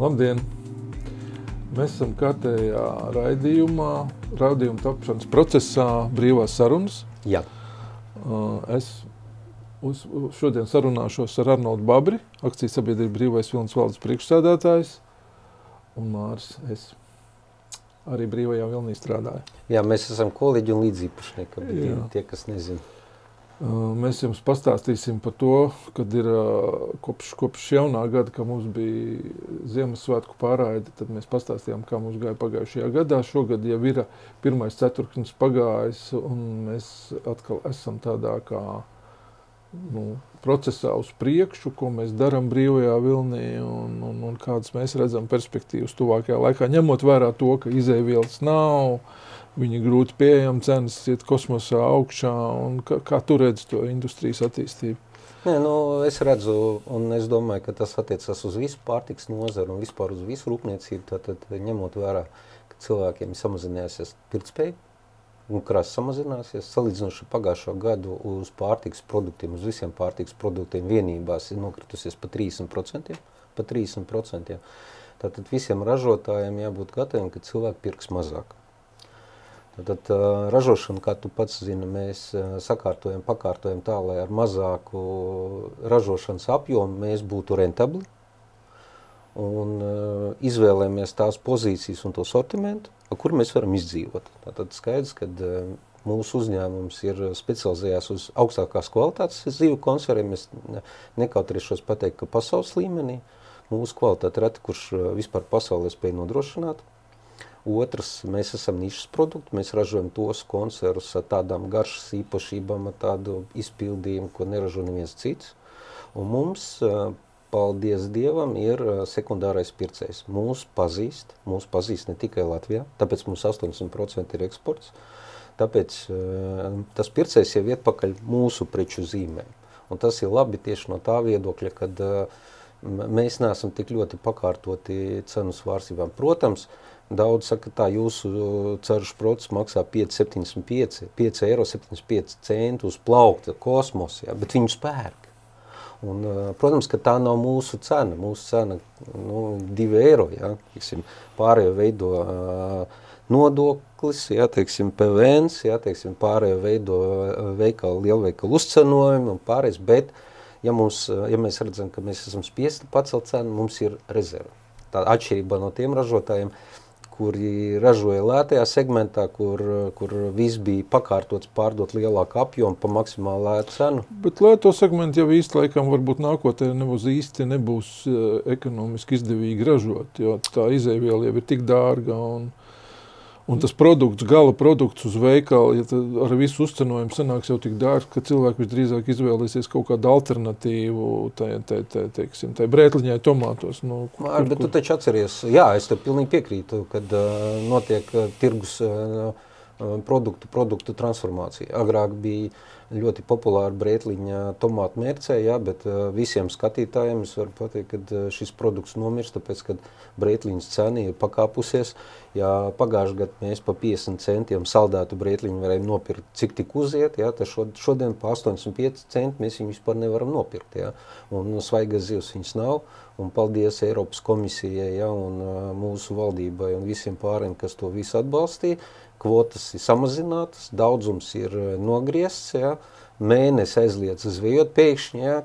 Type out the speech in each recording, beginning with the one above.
Labdien! Mēs esam kārtējā raidījuma tapšanas procesā brīvās sarunas. Jā. Es šodien sarunāšos ar Arnoldu Babri, akcijas sabiedrība Brīvais Vilnis valdes priekšsēdētājs, un Māris, es arī Brīvajā Vilnī strādāju. Jā, mēs esam kolēģi un līdzīpašnieki, tie, kas nezina. Mēs jums pastāstīsim par to, kad ir kopš jaunā gada, ka mums bija Ziemassvētku pārraide, tad mēs pastāstījām, kā mums gāja pagājušajā gadā. Šogad jau ir pirmais ceturknis pagājis, un mēs atkal esam tādā kā procesā uz priekšu, ko mēs darām Brīvajā Vilnī, un kādas mēs redzam perspektīvas tuvākajā laikā, ņemot vērā to, ka izēvielas nav, viņi grūti pieejami, cenas iet kosmosā augšā, un kā tu redzi to industrijas attīstību? Nē, es redzu, un es domāju, ka tas attiecas uz visu pārtikas nozaru un vispār uz visu rūpniecību, tātad ņemot vērā, ka cilvēkiem samazināsies pirktspēja, un krāsa samazināsies, salīdzinoši pagājušo gadu uz pārtikas produktiem, uz visiem pārtikas produktiem vienībās ir nokritusies pa 30%. Tātad visiem ražotājiem jābūt gataviem, ka cilvēki pirks mazāk. Tad ražošana, kā tu pats zini, mēs pakārtojam tā, lai ar mazāku ražošanas apjomu mēs būtu rentabli un izvēlējamies tās pozīcijas un to sortimentu, kur mēs varam izdzīvot. Tad skaidrs, ka mūsu uzņēmums ir specializējās uz augstākās kvalitātes zīvu konserviem. Es nekautrēšos pateikt, ka pasaules līmenī mūsu kvalitāte reti, kurš vispār pasaulē spēj nodrošināt. Otrs, mēs esam nišas produkti, mēs ražojam tos konservus ar tādām garšas īpašībām, ar tādu izpildījumu, ko neražo neviens cits. Un mums, paldies Dievam, ir sekundārais pircējs. Mūs pazīst ne tikai Latvijā, tāpēc mums 80% ir eksports. Tāpēc tas pircējs jau iet pakaļ mūsu preču zīmēm. Un tas ir labi tieši no tā viedokļa, kad mēs neesam tik ļoti pakārtoti cenu svārstībām. Protams, daudz saka, tā jūsu ceru šprots maksā 5,75 € uz plaukta kosmosa, bet viņu pērk. Un, protams, ka tā nav mūsu cena. Mūsu cena 2 eiro. Ja? Pārējo veido nodoklis, ja, PVNs, ja, pārējo veido lielveikalu uzcenojumu un pārējais, bet ja mēs redzam, ka mēs esam spiesti pacelt cenu, mums ir rezerve. Tā atšķirība no tiem ražotājiem, kuri ražoja lētajā segmentā, kur viss bija pakārtots pārdot lielāku apjomu pa maksimāli lētu cenu. Bet lēto segmentu jau īsti laikam varbūt nākotnē nebūs ekonomiski izdevīgi ražot, jo tā izēviela jau ir tik dārga un tas gala produkts uz veikalu, ja ar visu uzcenojumu sanāks jau tik dārgs, ka cilvēki visdrīzāk izvēlēsies kaut kādu alternatīvu tai brētliņai tomātos. Bet tu taču atceries, jā, es tev pilnīgi piekrītu, kad notiek tirgus produktu transformācija. Agrāk bija ļoti populāra brētliņa tomātu mērcē, jā, bet visiem skatītājiem es varu pateikt, ka šis produkts nomirst, tāpēc, kad brētliņas cena ir pakāpusies. Ja pagājušajā gadā mēs pa 50 centiem saldētu brētliņu varējām nopirkt, cik tik uziet, jā, tad šodien pa 85 centi mēs viņu vispār nevaram nopirkt. Jā. Un svaigas zivs viņas nav, un paldies Eiropas komisijai, jā, un mūsu valdībai un visiem pārējiem, kas to visu atbalstīja. Kvotas ir samazinātas, daudzums ir nogriezts, ja, mēnesi aizliedz zvejot pēkšņi, ja,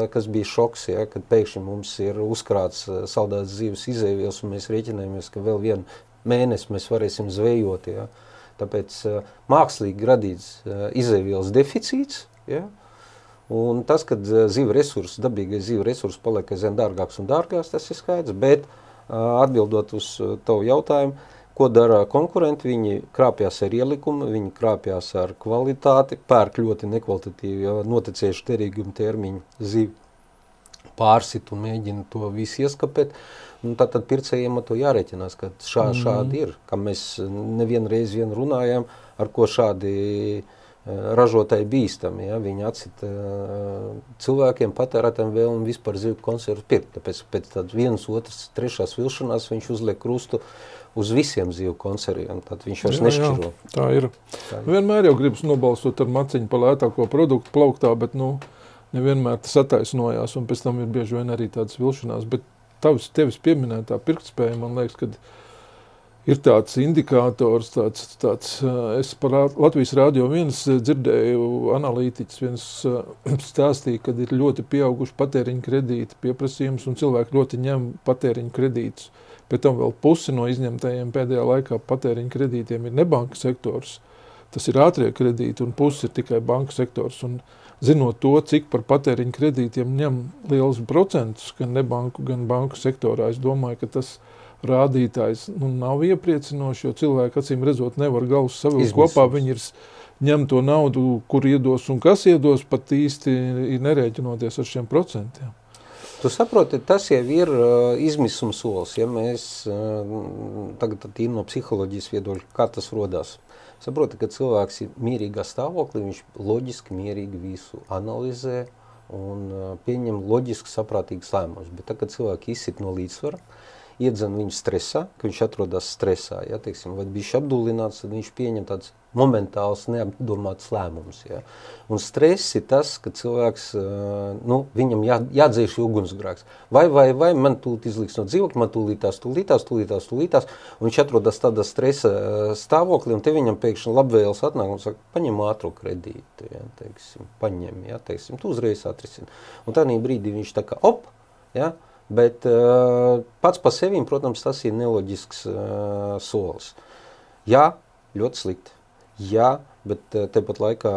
kas bija šoks, ja, kad pēkšņi mums ir uzkrāts saldētas zivs izēvielas, un mēs rēķinājamies, ka vēl vienu mēnesi mēs varēsim zvejot. Ja. Tāpēc mākslīgi radīts izēvielas deficīts, ja, un tas, kad dabīgais zivu resurss paliek aizvien dārgāks un dārgāks, tas ir skaidrs, bet atbildot uz tavu jautājumu, ko dara konkurenti? Viņi krāpjās ar ielikumu, viņi krāpjās ar kvalitāti, pērk ļoti nekvalitatīvi noticējuši derīguma termiņu zivi, pārsit un mēģina to visu ieskapēt. Tātad pircējiem ar to jārēķinās, ka šādi ir, kā mēs nevienreiz runājām, ar ko šādi ražotāji bīstami. Ja? Viņi atcita cilvēkiem, patērētājiem vēl un vispār zivu konservu pirkt. Tāpēc pēc tādas vienas, otras, trešās vilšanās viņš uzliek krustu uz visiem zivu konserviem, tad viņš vairs nešķiro. Jā, tā ir. Vienmēr jau gribas nobalsot ar maciņu pa lētāko produktu plauktā, bet nevienmēr tas attaisnojās, un pēc tam ir bieži vien arī tādas vilšanās. Bet tevis pieminētā pirktspēja, man liekas, kad ir tāds indikators, es par Latvijas Rādio viens dzirdēju analītiķis, viens stāstīja, kad ir ļoti pieauguši patēriņu kredīti pieprasījums un cilvēki ļoti ņem patēriņu kredītus. Pēc tam vēl pusi no izņemtajiem pēdējā laikā patēriņu kredītiem ir nebanka sektors. Tas ir ātrie kredīti un pusi ir tikai banka sektors. Un zinot to, cik par patēriņu kredītiem ņem liels procentus gan nebanku, gan banku sektorā, es domāju, ka tas rādītājs nav iepriecinoši, jo cilvēki acīm redzot nevar galvas savilkt kopā. Viņi ir ņem to naudu, kur iedos un kas iedos, pat īsti ir nerēķinoties ar šiem procentiem. Tu saproti, tas jau ir izmisuma solis, ja mēs tagad no psiholoģijas viedokļa, kā tas rodās. Saproti, ka cilvēks ir mierīgā stāvoklī, viņš loģiski mierīgi visu analizē un pieņem loģiski saprātīgas lēmumus. Bet tagad cilvēki izsit no līdzsvara, iedzen viņu stresā, ka viņš atrodas stresā, ja, teiksim, vai viņš apdullināts, tad viņš pieņem tāds momentāls neapdomāts lēmums. Ja. Un stress ir tas, ka cilvēks, viņam jādzēš ugunsgrēks. Vai man tūlīt izliks no dzīvokļa, man tūlītās, un viņš atrodas tādā stresa stāvoklī, un te viņam pēkšņi labvēles atnāk un saka, paņem ātro kredītu, ja, teiksim, paņem, ja, teiksim, tu uzreiz atrisini. Un tādā brīdī viņš tā kā, ja, bet pats pa sevim, protams, tas ir neloģisks solis. Jā, ļoti slikti. Jā, bet tepat laikā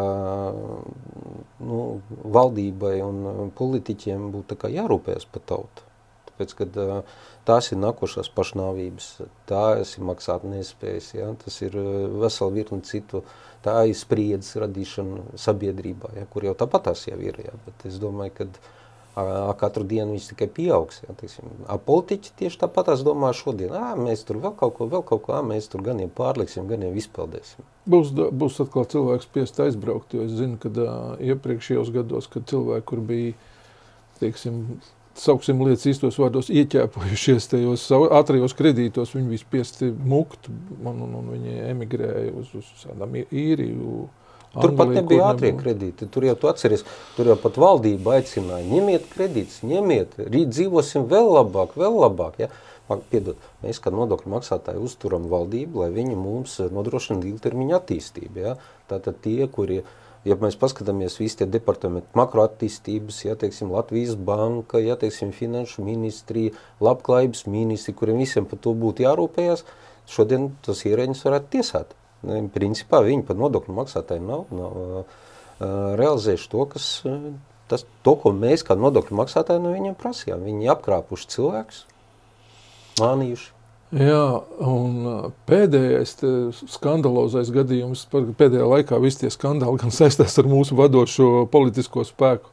valdībai un politiķiem būtu tā kā jārūpējas par tautu. Tāpēc, kad tās ir nākošās pašnāvības, tās ir maksāt nespējas, ja? Tas ir vesela virkni citu, tā ir spriedzes radīšana sabiedrībā, ja? Kur jau tāpat tās jau ir. Ja? Bet es domāju, ka katru dienu viņš tikai pieaugs. Ja, teiksim. Politiķi tieši tāpat es domāju šodien, mēs tur vēl kaut ko, mēs tur gan jau pārliksim, gan jau izpeldēsim. Būs atkal cilvēks spiest aizbraukt, jo es zinu, ka iepriekšējos gados, kad cilvēki, kur bija, teiksim, sauksim lietas īstos vārdos, ieķēpojušies tajos ātrajos kredītos, viņi bija spiesti mukt, un viņi emigrēja uz tādām īriju, Tur pat nebija ātrie kredīti, tur jau tu atceries, tur jau pat valdība aicināja, ņemiet kredītus, rīt dzīvosim vēl labāk, ja? Piedod, mēs kā nodokļu maksātāji uzturam valdību, lai viņi mums nodrošina ilgtermiņa attīstību, ja? Tātad tie, kuri, ja mēs paskatāmies visi tie departamenti makroattīstības, ja, teiksim, Latvijas banka, ja, teiksim, finanšu ministrija, labklājības ministri, kuriem visiem par to būtu jārūpējas, šodien tas ierēģis varētu tiesāt. Principā viņi par nodokļu maksātājiem nav realizējuši to, ko mēs kā nodokļu maksātāji no viņiem prasījām. Viņi apkrāpuši cilvēkus, mānījuši. Jā, un pēdējais skandalozais gadījums, pēdējā laikā visi tie skandāli gan saistās ar mūsu vadošo politisko spēku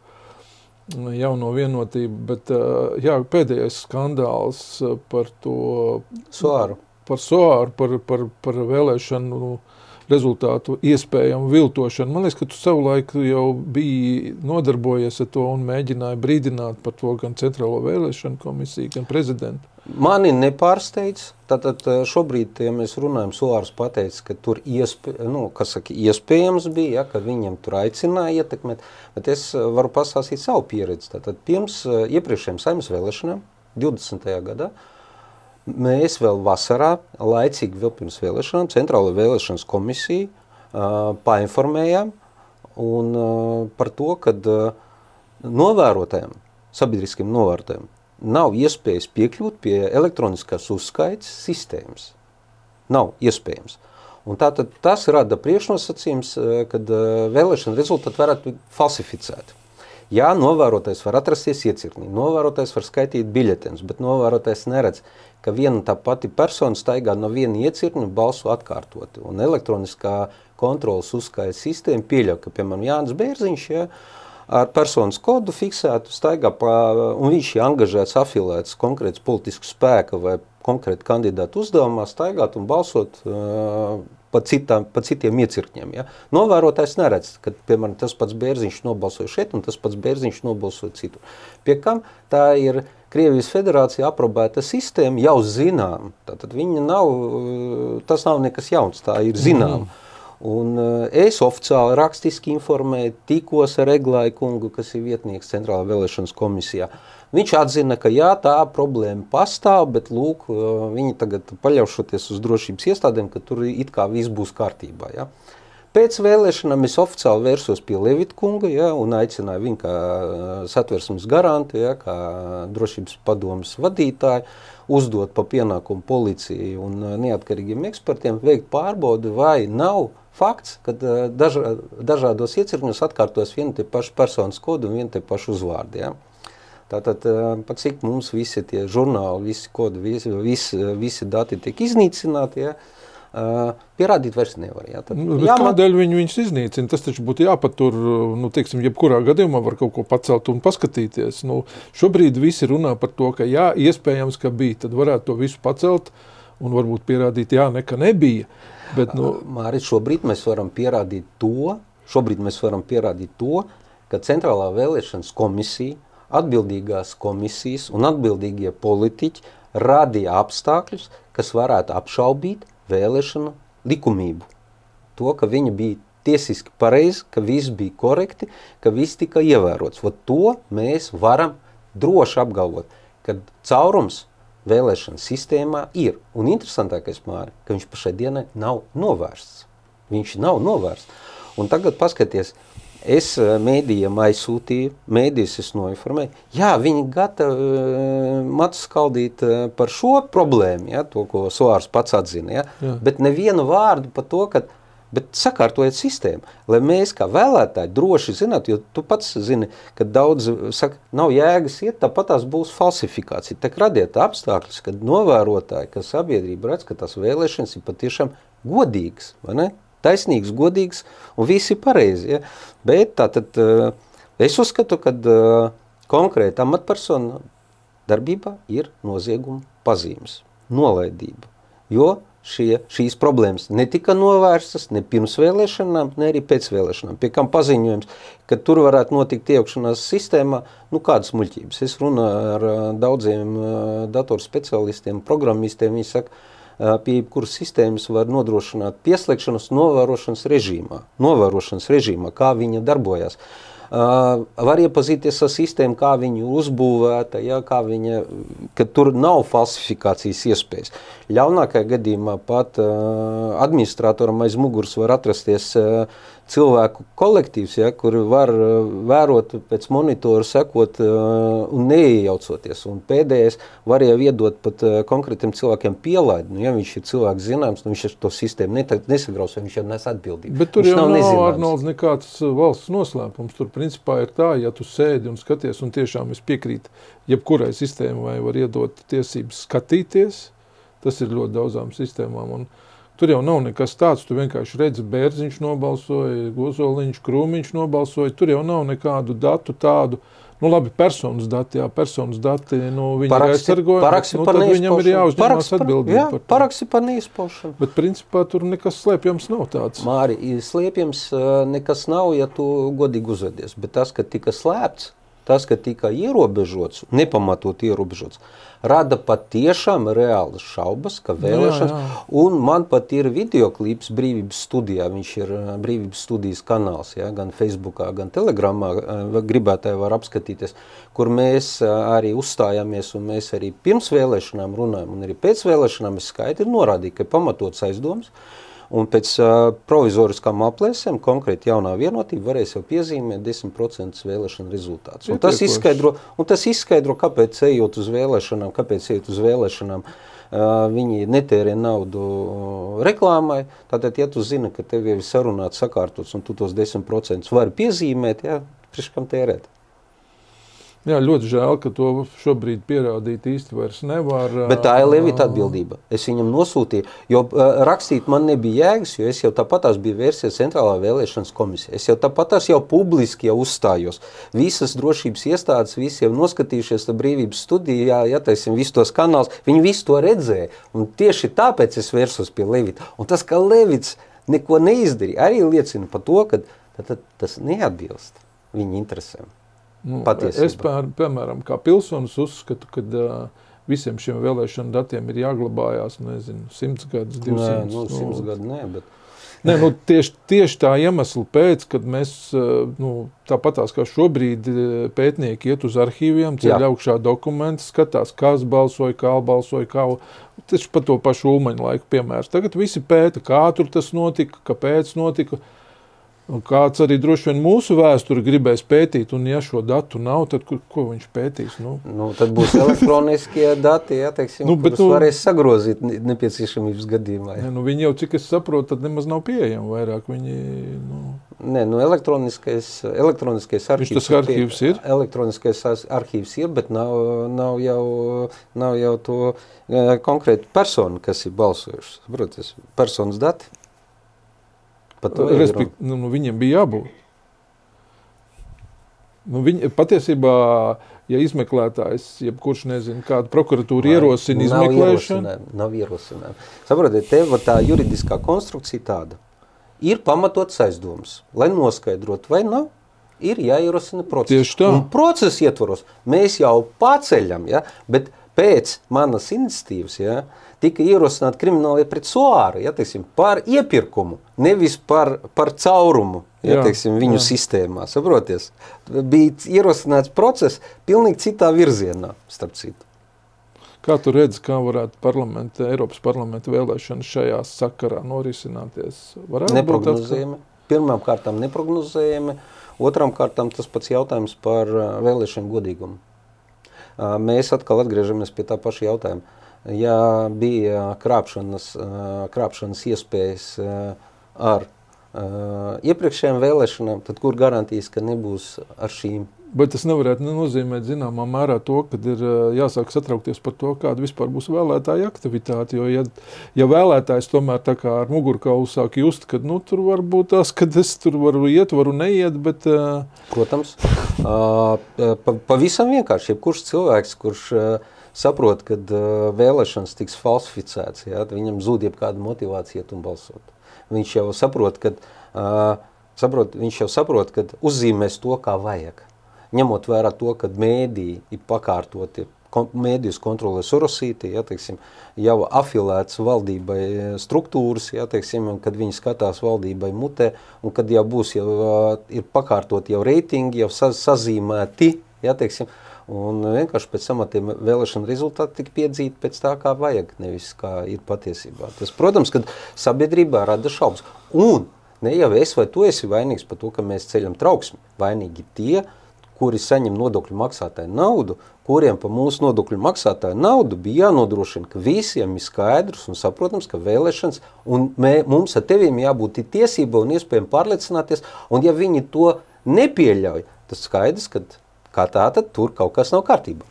jauno vienotību, bet jā, pēdējais skandāls par to Soāru. Par Soāru, par vēlēšanu rezultātu iespējamu viltošanu. Man liekas, ka tu savulaik jau biji nodarbojies ar to un mēģināji brīdināt par to gan Centrālo vēlēšanu komisiju, gan prezidentu. Mani nepārsteidz. Tātad šobrīd, ja mēs runājam, Soārs pateica, ka tur iespējams bija, ja, ka viņam tur aicināja ietekmēt, bet es varu pastāstīt savu pieredzi. Tātad pirms iepriekšējiem Saeimas vēlēšanām, 20. gadā, mēs vēl vasarā, laicīgi vēl pirms vēlēšanām, Centrālo vēlēšanas komisiju painformējām un par to, kad novērotājiem, sabiedriskiem novērotājiem, nav iespējas piekļūt pie elektroniskās uzskaites sistēmas. Nav iespējams. Un tātad tas rada priekšnosacījums, kad vēlēšana rezultāti varētu būt falsificēti. Jā, novērotājs var atrasties iecirknī, novērotājs var skaitīt biļetenus, bet novērotājs neredz, ka viena tā pati persona staigā no viena iecirkņa un balso atkārtoti. Un elektroniskā kontrolas uzskaites sistēma pieļauj, ka, piemēram, Jānis Bērziņš, ja, ar personas kodu fiksētu staigā, un viņš ir angažēts, afilēts konkrēts politisku spēka vai konkrēti kandidātu uzdevumā, staigāt un balsot pa citiem iecirkņiem. Ja? Novērotājs neredz, ka, piemēram, tas pats Bērziņš nobalsoja šeit un tas pats Bērziņš nobalsoja citur. Pie kam tā ir Krievijas federācija aprobēta sistēma jau zinām. Tātad viņa nav, tas nav nekas jauns, tā ir zinām. Un es oficiāli rakstiski informēju, tikos ar Eglāju kungu, kas ir vietnieks Centrālā vēlēšanas komisijā. Viņš atzina, ka jā, tā problēma pastāv, bet lūk, viņi tagad paļaušoties uz drošības iestādēm, ka tur it kā viss būs kārtībā. Ja. Pēc vēlēšanām es oficiāli vērsos pie Levita kunga, ja, un aicināju viņu kā satversmes garantu, ja, kā drošības padomes vadītāju, uzdot pa pienākumu policiju un neatkarīgiem ekspertiem veikt pārbaudi, vai nav fakts, ka dažādos iecirkņos atkārtos vienu te pašu personas kodu un vienu te pašu uzvārdu. Ja. Tātad, pat cik mums visi tie žurnāli, visi kodi, visi dati tiek iznīcināti, ja, pierādīt vairs nevar. Ja. Tad, kādēļ viņus iznīcina? Tas taču būtu jāpatur, teiksim, jebkurā gadījumā var kaut ko pacelt un paskatīties. Šobrīd visi runā par to, ka jā, iespējams, ka bija, tad varētu to visu pacelt un varbūt pierādīt, jā, ka nebija. Bet, Māri, šobrīd mēs varam pierādīt to, ka Centrālā vēlēšanas komisija, atbildīgās komisijas un atbildīgie politiķi radīja apstākļus, kas varētu apšaubīt vēlēšanu likumību. To, ka viņi bija tiesiski pareizi, ka viss bija korekti, ka viss tika ievērots. To mēs varam droši apgalvot, ka caurums vēlēšana sistēmā ir. Un interesantākais, Māri, ka viņš pa šai dienai nav novērsts. Viņš nav novērsts. Un tagad paskaties, es mēdījiem aizsūtīju, mēdījus es noinformēju. Jā, viņi gatavi matu skaldīt par šo problēmu, ja, to, ko Soārs pats atzina. Ja, bet nevienu vārdu par to, bet sakārtojiet sistēmu, lai mēs kā vēlētāji droši zinātu, jo tu pats zini, ka daudz saka, nav jēgas iet, tāpat tās būs falsifikācija. Tak radiet apstākļus, kad novērotāji, ka sabiedrība redz, ka tās vēlēšanas ir patiešām godīgas, vai ne? Taisnīgs, godīgs un visi pareizi. Ja? Bet tātad es uzskatu, ka konkrēta amatpersona darbībā ir nozieguma pazīmes, nolaidība, jo šīs problēmas netika novērstas ne pirms vēlēšanām, ne arī pēc vēlēšanām. Pie kam paziņojums, ka tur varētu notikt iejaukšanās sistēmā, kādas muļķības. Es runāju ar daudziem datorspecialistiem, programmistiem, viņi saka, pie kuras sistēmas var nodrošināt pieslēgšanas novērošanas režīmā, kā viņa darbojās. Var iepazīties ar sistēmu, kā viņa uzbūvēta, ja, ka tur nav falsifikācijas iespējas. Ļaunākajā gadījumā pat administratoram aiz muguras var atrasties cilvēku kolektīvs, ja, kuri var vērot pēc monitoru, sekot un neiejaucoties. Un pēdējais var jau iedot pat konkrētiem cilvēkiem pielaidi. Ja viņš ir cilvēks zināms, viņš ar to sistēmu nesagraus, viņš jau nes atbildību. Bet tur jau nav Arnolds nekāds valsts noslēpums. Tur principā ir tā, ja tu sēdi un skaties, un tiešām es piekrītu, jebkurai sistēmai var iedot tiesības skatīties. Tas ir ļoti daudzām sistēmām. Un tur jau nav nekas tāds, tu vienkārši redzi, Bērziņš nobalsoja, Gozoliņš, Krūmiņš nobalsoja, tur jau nav nekādu datu tādu, labi, personas dati, viņi ir aizsargojumi, tad viņam ir jāuzņemās atbildība par to. Paraksti par neizpaušanu. Bet principā tur nekas slēpjams nav tāds. Māri, slēpjams nekas nav, ja tu godīgi uzvedies, bet tas, ka tika slēpts, tas, ka tika ierobežots, nepamatot ierobežots, rada patiešām reālas šaubas, ka vēlēšanas, un man pat ir videoklips Brīvības studijā, viņš ir Brīvības studijas kanāls, ja, gan Facebookā, gan Telegramā, gribētāji var apskatīties, kur mēs arī uzstājāmies, un mēs arī pirms vēlēšanām runājam, un arī pēc vēlēšanām es skaidri norādīju, ka pamatots aizdoms, un pēc provizoriskām aplēsēm konkrēti jaunā vienotība varēs jau piezīmēt 10% vēlēšanu rezultātus. Un tas izskaidro, kāpēc ejot uz vēlēšanām, viņi netērē naudu reklāmai. Tātad, ja tu zini, ka tev jau ir sarunāts, sakārtots, un tu tos 10% vari piezīmēt, ja, priekš kam tērēt. Jā, ļoti žēl, ka to šobrīd pierādīt īsti vairs nevar. Bet tā ir Levita atbildība. Es viņam nosūtīju, jo rakstīt man nebija jēgas, jo es jau tāpatās biju vērsies Centrālā vēlēšanas komisija. Es jau tāpatās jau publiski jau uzstājos. Visas drošības iestādes, visi jau noskatījušies Brīvības studijā, jātaisim visu tos kanāls, viņi visu to redzēja. Un tieši tāpēc es vērsos pie Levita. Un tas, ka Levits neko neizdarīja, arī liecina par to, ka tas neatbilst viņa interesēm. Es, piemēram, kā pilsonis uzskatu, ka visiem šiem vēlēšanu datiem ir jāglabājās, 100 gadus, 200. 100 gadu nē, bet... Nē, nu, tieši tā iemesla pēc, kad mēs, tāpatās kā šobrīd pētnieki iet uz arhīviem, ceļ augšā dokumentus, skatās, kas balsoja, kā. Taču par to pašu Ulmaņa laiku piemērs. Tagad visi pēta, kā tur tas notika, kāpēc notika. Un kāds arī droši vien mūsu vēsturi gribēs pētīt, un ja šo datu nav, tad ko viņš pētīs? Tad būs elektroniskie dati, teiksim, kurus varēs sagrozīt nepieciešamības gadījumā. Ja. Viņi jau, cik es saprotu, tad nemaz nav pieejami vairāk. Elektroniskais arhīvs ir? Elektroniskais arhīvs ir, bet nav jau to konkrētu personu, kas ir balsojušas. Saproties, personas dati. Viņiem bija jābūt. Patiesībā, ja izmeklētājs, jebkurš nezina, kāda prokuratūra ierosina izmeklēšanu. Nav ierosinājumi. Saprotiet, tev tā juridiskā konstrukcija tāda. Ir pamatots aizdoms, lai noskaidrotu, vai nav, ir jāierosina process. Tieši tā. Un process ietvaros mēs jau paceļam, bet pēc manas iniciatīvas, tika ierosināta krimināllieta pret Soāru, par iepirkumu, nevis par caurumu, viņu sistēmā, saproties. Bija ierosināts process pilnīgi citā virzienā, starp citu. Kā tu redzi, kā varētu Eiropas parlamenta vēlēšanas šajā sakarā norisināties? Neprognozējami. Pirmām kārtām neprognozējami, otrām kārtām tas pats jautājums par vēlēšanu godīgumu. Mēs atkal atgriežamies pie tā paša jautājuma. Ja bija krāpšanas iespējas ar iepriekšējām vēlēšanām, tad kur garantīs, ka nebūs ar šīm? Bet tas nevarētu nozīmēt zināmā mērā to, kad ir jāsāk satraukties par to, kāda vispār būs vēlētāja aktivitāte. Jo, ja vēlētājs tomēr tā kā ar mugurkaulu sāk just, kad tur var būt tas, kad es tur varu neiet, bet... Protams. Pavisam vienkārši, jebkurš cilvēks, kurš saprot, kad vēlēšanas tiks falsificēts, viņam zūd jebkāda motivācija iet un balsot. Viņš jau saprot, kad uzzīmēs to, kā vajag. Ņemot vērā to, kad mēdīji ir pakārtoti, mēdījus kontrolē Sorosīti, jau afilēts valdībai struktūras, kad viņi skatās valdībai mutē, un kad jau ir pakārtoti jau reitingi, jau sazīmēti, un vienkārši pēc samatiem vēlēšana rezultāti tika piedzīti pēc tā, kā vajag, nevis kā ir patiesībā. Tas, protams, kad sabiedrībā rada šaubas. Un ne jau es vai tu esi vainīgs par to, ka mēs ceļam trauksmi. Vainīgi tie, kuri saņem nodokļu maksātāju naudu, kuriem pa mūsu nodokļu maksātāju naudu bija jānodrošina, ka visiem ir skaidrs un saprotams, ka vēlēšanas, un mums ar teviem jābūt tiesība un iespējami pārliecināties, un ja viņi to nepieļauj, tas skaidrs, ka kā tātad tur kaut kas nav kārtībā.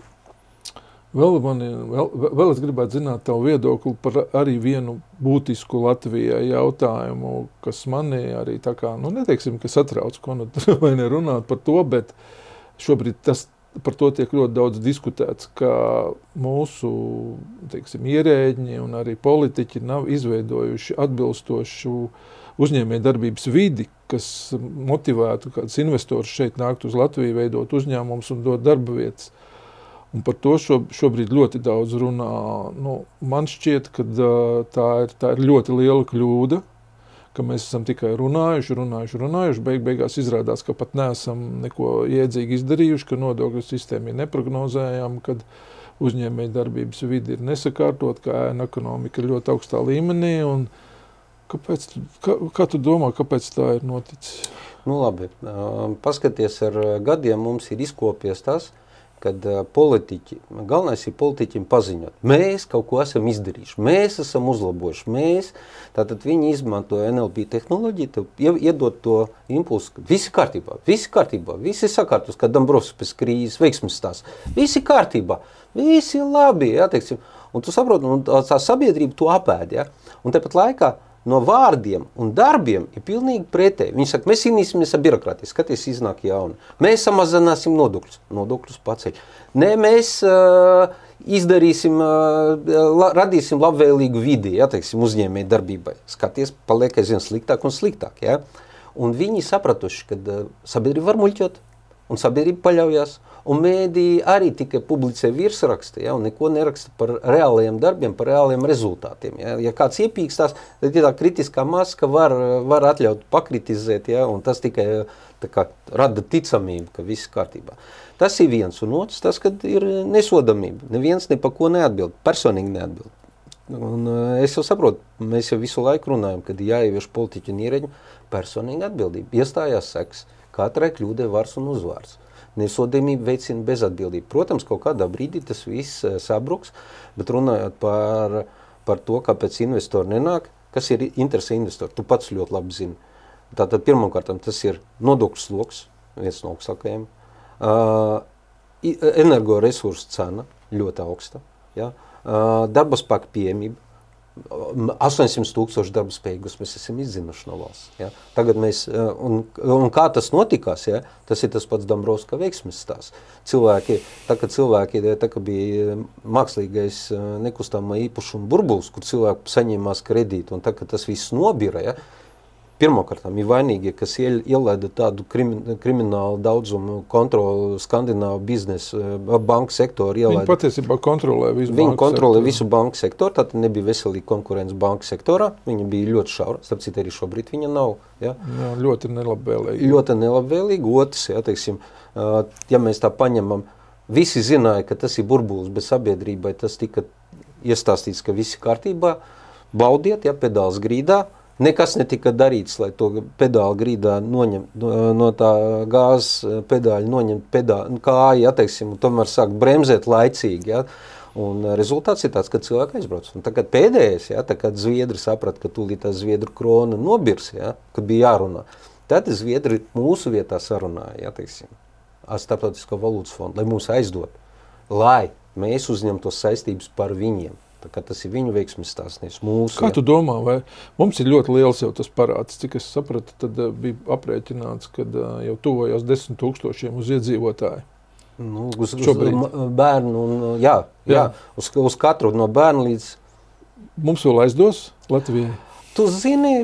Vēl es gribētu zināt tavu viedokli par arī vienu būtisku Latvijai jautājumu, kas mani arī tā kā, neteiksim, ka satrauc, vai nerunāt par to, bet šobrīd par to tiek ļoti daudz diskutēts, ka mūsu, ierēģi un arī politiķi nav izveidojuši atbilstošu uzņēmējdarbības vidi, kas motivētu kādus investorus šeit nākt uz Latviju, veidot uzņēmumus un dot darba vietas. Un par to šobrīd ļoti daudz runā. Man šķiet, ka tā ir ļoti liela kļūda, ka mēs esam tikai runājuši, beigās izrādās, ka pat neesam neko jēdzīgi izdarījuši, ka nodokļu sistēma ir neprognozējama, kad uzņēmējdarbības vidi ir nesakārtot, ka ēna ekonomika ir ļoti augstā līmenī. Un kā tu domā, kāpēc tā ir noticis? Labi, paskaties, ar gadiem mums ir izkopies tas, kad politiķi, galvenais ir politiķiem paziņot, mēs kaut ko esam izdarījuši, mēs esam uzlabojuši, tātad viņi izmanto NLP tehnoloģiju, iedot to impulsu, ka visi kārtībā, visi sakārtos, kā Dombrovskis pēc krīzes veiksmes stāsts, visi kārtībā, visi labi, un tu saproti, un tā sabiedrība to apēd, un tāpat laikā no vārdiem un darbiem ir pilnīgi pretēji. Viņi saka, mēs cīnīsimies ar birokrātiju, skaties, iznāk jauni. Mēs samazināsim nodokļus paceļ. Nē, mēs izdarīsim, radīsim labvēlīgu vidi, uzņēmēju darbībai. Skaties, paliek aizvien sliktāk un sliktāk. Un viņi sapratuši, ka sabiedrība var muļķot, un sabiedrība paļaujās, un mēdī arī tikai publicē virsraksti, ja, un neko neraksta par reālajiem darbiem, par reālajiem rezultātiem. Ja, ja kāds iepīkstās, tad ir tā kritiskā maska var atļaut pakritizēt, ja, un tas tikai tā kā rada ticamību, ka viss kārtībā. Tas ir viens, un otrs tas, kad ir nesodamība. Neviens ne pa ko neatbild, personīgi neatbild. Un es jau saprotu, mēs jau visu laiku runājam, kad jāievieš politiķu un ierēģu personīga atbildība. Iestājās seks, katrai kļūdai vārds un uzvārds. Nesodāmība veicina bezatbildību. Protams, kaut kādā brīdī tas viss sabruks, bet runājot par to, kāpēc investori nenāk, kas ir interesi investori, tu pats ļoti labi zini. Tātad pirmkārt, tas ir nodokļu sloks, viens no augstākajiem, energoresursu cena ļoti augsta, ja? Darba spēka pieejamība, 800,000 darba spējīgus mēs esam izdzinuši no valsts. Ja? Tagad mēs, un kā tas notikās, ja? Tas ir tas pats Dombrovska veiksmes stāsts. Cilvēki, tā kā bija mākslīgais nekustamā īpašuma burbulis, kur cilvēki saņēmās kredītu, un tā, ka tas viss nobira, ja? Pirmkārtām ir vainīgi, kas ielaida tādu kriminālu daudzumu kontroli skandināvu biznesu, banku sektoru. Viņi patiesībā kontrolē visu banku sektoru. Viņi kontrolē visu banku sektoru, tātad nebija veselīga konkurence banku sektorā, viņa bija ļoti šaura, starp citu arī šobrīd viņa nav. Ja? Jā, ļoti nelabvēlīgi. Ļoti nelabvēlīgi, otrs, ja, teiksim, ja mēs tā paņemam, visi zināja, ka tas ir burbulis, bet sabiedrībai tas tika iestāstīts, ka visi kārtībā, baudiet, ja, pedāls grīdā, nekas netika darīts, lai to pedālu grīdā noņem, no tā gāzes pedāļa noņemt kāju, ja, teiksim, un tomēr sāk bremzēt laicīgi. Ja, un rezultāts ir tāds, ka cilvēki aizbrauc. Un tagad pēdējais, ja, tā kad Zviedri saprat, ka tūlīt tā Zviedru krona nobirs, ja, kad bija jārunā, tad Zviedri mūsu vietā sarunāja, ja, teiksim, ar Starptautisko valūtas fondu, lai mūs aizdod, lai mēs uzņemtos saistības par viņiem. Tā kā tas ir viņu veiksmes stāsts, nevis mūsu. Kā tu domā, vai mums ir ļoti liels jau tas parāds, cik es sapratu, tad bija aprēķināts, kad jau tuvojās 10,000 uz iedzīvotāju? Nu, uz bērnu, un, jā. Uz katru no bērnu līdz... Mums vēl aizdos Latvijai? Tu zini,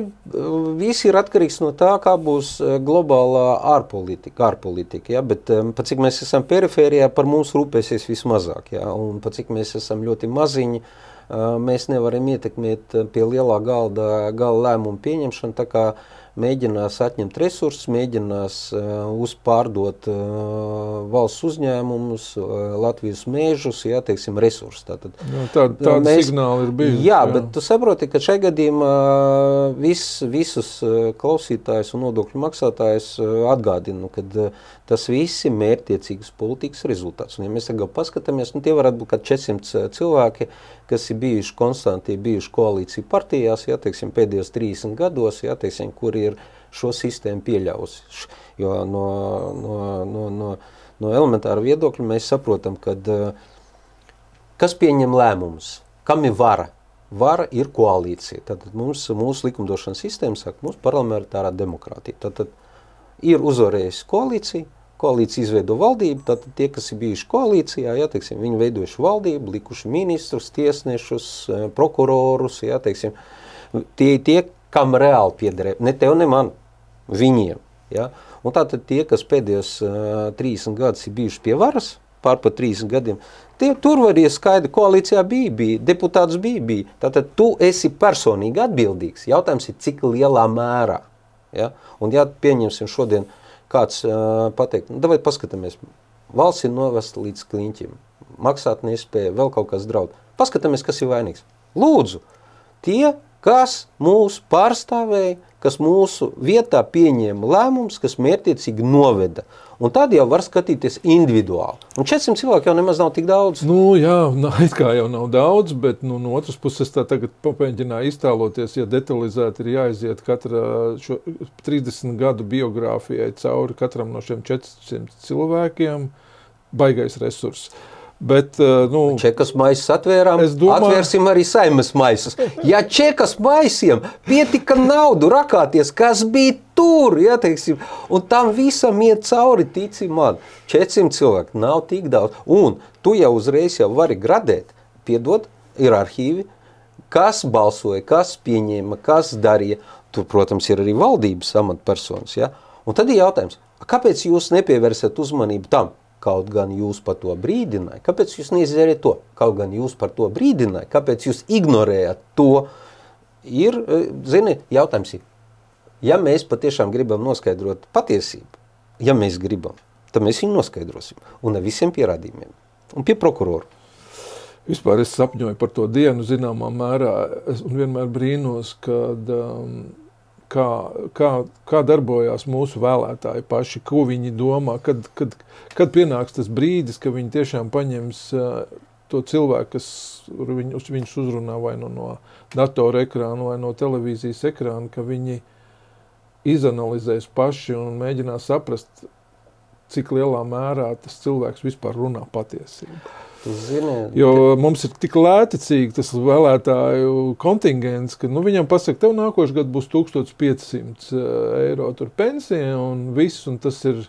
viss ir atkarīgs no tā, kā būs globālā ārpolitika, ja? Bet pat cik mēs esam perifērijā, par mums rūpēsies vismazāk, ja? Un pat cik mēs esam ļoti maziņi, mēs nevaram ietekmēt pie lielā gala lēmumu pieņemšanu, tā kā mēģinās atņemt resursus, mēģinās uzpārdot valsts uzņēmumus, Latvijas mēžus, jā, teiksim, resursus. Tādi signāli ir bijuši. Jā, bet tu saproti, ka šai gadījumā visus klausītājus un nodokļu maksātājus atgādinu, kad tas viss ir mērķtiecīgas politikas rezultāts. Un ja mēs tagad paskatāmies, tie varētu būt kā 400 cilvēki, kas ir bijuši konstanti, bijuši koalīciju partijās, jā, teiksim, pēdējos 30 gados, jā, teiksim, kur ir šo sistēmu pieļausi. Jo no elementāra viedokļa mēs saprotam, kad kas pieņem lēmumus, kam ir vara? Vara ir koalīcija. Tātad mūsu likumdošanas sistēma saka, mūsu parlamentārā demokrātija. Tātad ir uzvarējusi koalīcija, koalīcija izveido valdību, tātad tie, kas ir bijuši koalīcijā, jā, teiksim, viņi veidojuši valdību, likuši ministrus, tiesnešus, prokurorus, jā, teiksim, tie, kam reāli piederē, ne tev, ne man, viņiem, jā. Un tātad tie, kas pēdējos 30 gadus ir bijuši pie varas, pār pa 30 gadiem, tur var ieskaidri, koalīcijā bija, deputāts bija. Tātad tu esi personīgi atbildīgs, jautājums ir, cik lielā mērā, jā. Un ja pieņemsim šodien, kāds pateikt, davai paskatāmies, valsts ir novesta līdz kliņķim, maksāt nespēja, vēl kaut kas draud. Paskatāmies, kas ir vainīgs. Lūdzu, tie, kas mūs pārstāvēja, kas mūsu vietā pieņēma lēmums, kas mērķtiecīgi noveda. Un tad jau var skatīties individuāli. Un 400 cilvēki jau nemaz nav tik daudz. Nu jā, it kā jau nav daudz, bet no otras puses tā tagad papēģināja iztēloties, ja detalizēti ir jāiziet katra šo 30 gadu biogrāfijai cauri katram no šiem 400 cilvēkiem, baigais resurss. Bet, čekas maisas atvērām, atvērsim arī Saeimas maisas. Ja čekas maisiem pietika naudu rakāties, kas bija tur, ja, teiksim, un tam visam iet cauri, tici man, 400 cilvēki nav tik daudz. Un tu jau uzreiz jau vari gradēt, piedod, ir arhīvi, kas balsoja, kas pieņēma, kas darīja. Tur, protams, ir arī valdības amatpersonas, ja. Un tad ir jautājums, kāpēc jūs nepievērsiet uzmanību tam? kaut gan jūs par to brīdināja? Kāpēc jūs neizdarījāt to? Kaut gan jūs par to brīdināja, kāpēc jūs ignorējat to? Ir, jautājums ir, ja mēs patiešām gribam noskaidrot patiesību, ja mēs gribam, tad mēs viņu noskaidrosim. Un ar visiem pierādījumiem. Un pie prokuroru. Vispār es sapņoju par to dienu, zināmā mērā, un vienmēr brīnos, kad kā darbojās mūsu vēlētāji paši, ko viņi domā, kad pienāks tas brīdis, ka viņi tiešām paņems to cilvēku, kas viņus uzrunā vai no datora ekrāna vai no televīzijas ekrāna, ka viņi izanalizēs paši un mēģinās saprast, cik lielā mērā tas cilvēks vispār runā patiesību. Jo mums ir tik lēticīgi tas vēlētāju kontingents, ka viņam pasaka, tev nākošais gads būs 1500 eiro tur pensija un viss, un tas ir,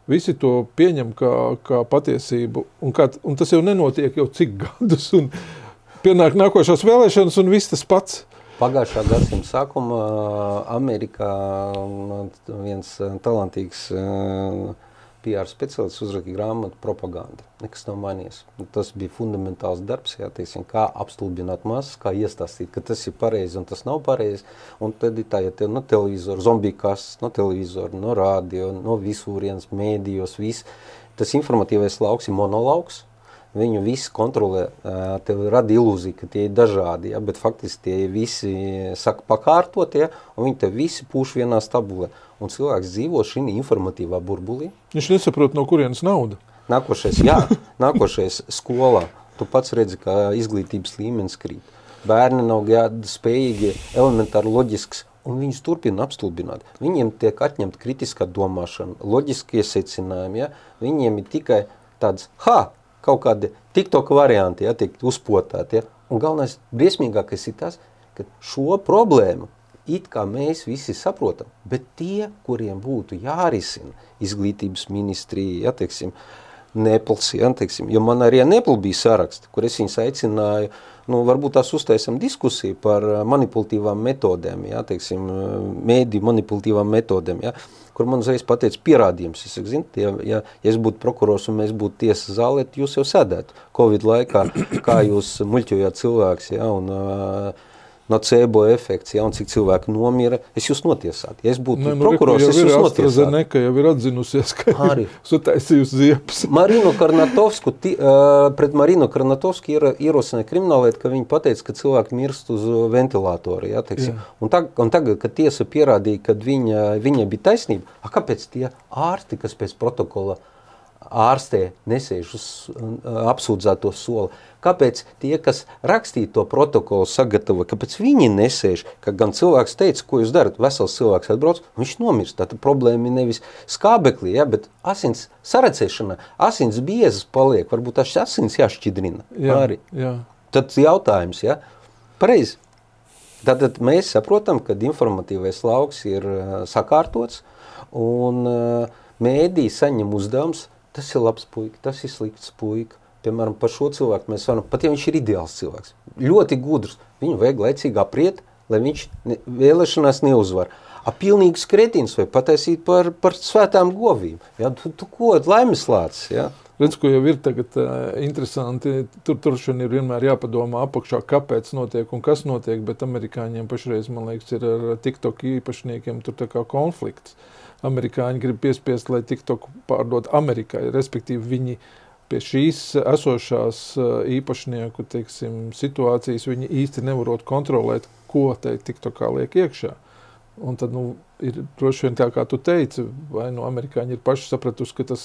visi to pieņem kā patiesību, un tas jau nenotiek jau cik gadus, un pienāk nākošās vēlēšanas, un viss tas pats. Pagājušā gadsimta sākumā Amerikā viens talantīgs PR speciālists uzrakstīja grāmatu propaganda. Nekas nav mainījies. Tas bija fundamentāls darbs, kā apstulbināt masas, kā iestāstīt, ka tas ir pareizi un tas nav pareizi. Un tad ir tā, ja tev no televizoru, zombiju kastes, no televizoru, no radio, no visurienes, mēdījos, viss. Tas informatīvais lauks ir monolauks. Viņu visi kontrolē, tev rada ilūzija, ka tie ir dažādi, bet faktiski tie visi saka pakārtot, un viņi tev visi pūš vienā stabulē. Un cilvēks dzīvo šī informatīvā burbulī. Viņš nesaprot, no kurienes nauda. Nākošais skolā. Tu pats redzi, ka izglītības līmenis krīt. Bērni nav spējīgi, elementāri loģisks, un viņus turpina apstulbināt. Viņiem tiek atņemta kritiskā domāšana, loģiskie secinājumi, Viņiem ir tikai tāds, kaut kādi TikTok varianti, tiek uzpotāti. Un galvenais, briesmīgākais ir tas, ka šo problēmu it kā mēs visi saprotam, bet tie, kuriem būtu jārisina izglītības ministrija, Nepls, jo man arī Nepl bija saraksti, kur es viņus aicināju, varbūt tās uztaisam diskusiju par manipulatīvām metodēm, mēdī manipulatīvām metodēm, kur man uzreiz pateica pierādījums. Es saku, ja es būtu prokurors un mēs būtu tiesas zālē, jūs jau sēdētu Covid laikā, kā jūs muļķojāt cilvēks, un nocebo efekts, un cik cilvēku nomira, es jūs notiesātu. Ja es būtu prokurors, es jūs notiesātu. AstraZeneca jau ir atzinusies, ka sutaisījusi ziepes. Pret Marinu Karnatovsku ierosināja krimināllietu, ka viņi pateica, ka cilvēki mirst uz ventilatoru. Un tagad, kad tiesa pierādīja, ka viņa bija taisnība, kāpēc tie ārsti, kas pēc protokola ārstē nesēž uz apsūdzēto soli? Kāpēc tie, kas rakstīja to protokolu, sagatavo, kāpēc viņi nesēž? Ka gan cilvēks teica, ko jūs darat, vesels cilvēks atbrauc, viņš nomirst. Tātad problēma ir nevis skābeklī, bet asins saredzēšana, asins biezas paliek, varbūt tās asins jāšķidrina. Tad jautājums, pareizi. Tātad mēs saprotam, ka informatīvais lauks ir sakārtots un mēdī saņem uzdevums. Tas ir labs puika, tas ir slikts puika. Piemēram, par šo cilvēku mēs varam, pat ja viņš ir ideāls cilvēks, ļoti gudrs, viņu vajag laicīgi apriet, lai viņš vēlēšanās neuzvar. Pilnīgs kretīns vai pataisīt par svētām govīm. Tu ko, laimeslācis, Redz, ko jau ir tagad interesanti, tur šodien ir vienmēr jāpadomā apakšā, kāpēc notiek un kas notiek, bet amerikāņiem pašreiz, man liekas, ir ar TikTok īpašniekiem tur tā kā konflikts. Amerikāņi grib piespiest, lai TikTok pārdod Amerikai, respektīvi viņi pie šīs esošās īpašnieku, situācijas, viņi īsti nevarot kontrolēt, ko te TikTokā liek iekšā. Un tad, ir droši vien tā, kā tu teici, vai amerikāņi ir paši sapratusi, ka tas